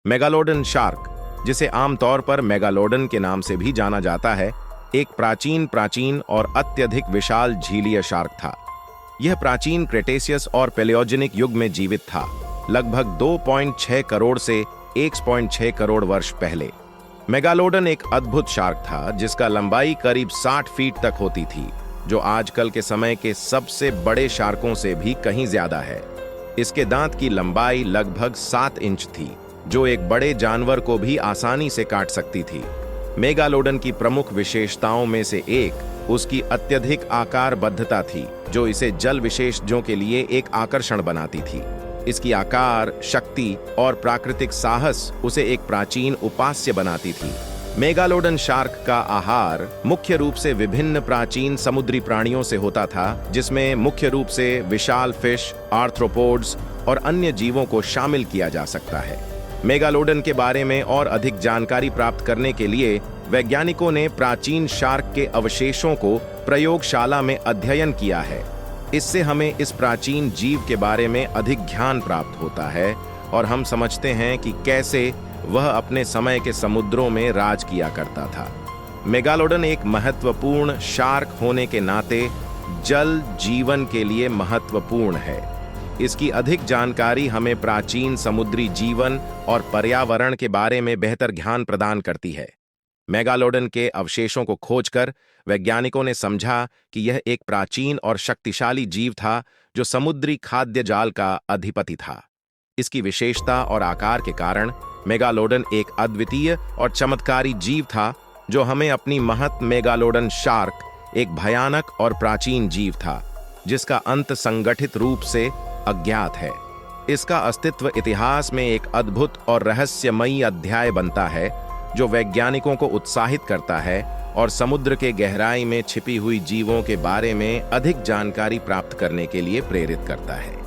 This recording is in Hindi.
मेगालोडन शार्क, जिसे आमतौर पर मेगालोडन के नाम से भी जाना जाता है, एक प्राचीन और अत्यधिक विशाल झीलीय शार्क था। यह प्राचीन क्रेटेशियस और पैलियोजेनिक युग में जीवित था, लगभग 2.6 करोड़ से 1.6 करोड़ वर्ष पहले। मेगालोडन एक अद्भुत शार्क था जिसका लंबाई करीब 60 फीट तक होती थी, जो आजकल के समय के सबसे बड़े शार्कों से भी कहीं ज्यादा है। इसके दांत की लंबाई लगभग 7 इंच थी, जो एक बड़े जानवर को भी आसानी से काट सकती थी। मेगालोडन की प्रमुख विशेषताओं में से एक उसकी अत्यधिक आकारबद्धता थी, जो इसे जल विशेषज्ञों के लिए एक आकर्षण बनाती थी। इसकी आकार, शक्ति और प्राकृतिक साहस उसे एक प्राचीन उपास्य बनाती थी। मेगालोडन शार्क का आहार मुख्य रूप से विभिन्न प्राचीन समुद्री प्राणियों से होता था, जिसमें मुख्य रूप से विशाल फिश, आर्थ्रोपोड्स और अन्य जीवों को शामिल किया जा सकता है। मेगालोडन के बारे में और अधिक जानकारी प्राप्त करने के लिए वैज्ञानिकों ने प्राचीन शार्क के अवशेषों को प्रयोगशाला में अध्ययन किया है। इससे हमें इस प्राचीन जीव के बारे में अधिक ज्ञान प्राप्त होता है और हम समझते हैं कि कैसे वह अपने समय के समुद्रों में राज किया करता था। मेगालोडन एक महत्वपूर्ण शार्क होने के नाते जल जीवन के लिए महत्वपूर्ण है। इसकी अधिक जानकारी हमें प्राचीन समुद्री जीवन और पर्यावरण के बारे में बेहतर ज्ञान प्रदान करती है। मेगालोडन के अवशेषों को खोजकर वैज्ञानिकों ने समझा कि यह एक प्राचीन और शक्तिशाली जीव था जो समुद्री खाद्य जाल का अधिपति था। इसकी विशेषता और आकार के कारण मेगालोडन एक अद्वितीय और चमत्कारी जीव था, जो हमें अपनी महत मेगालोडन शार्क एक भयानक और प्राचीन जीव था जिसका अंत संगठित रूप से अज्ञात है। इसका अस्तित्व इतिहास में एक अद्भुत और रहस्यमयी अध्याय बनता है, जो वैज्ञानिकों को उत्साहित करता है और समुद्र के गहराई में छिपी हुई जीवों के बारे में अधिक जानकारी प्राप्त करने के लिए प्रेरित करता है।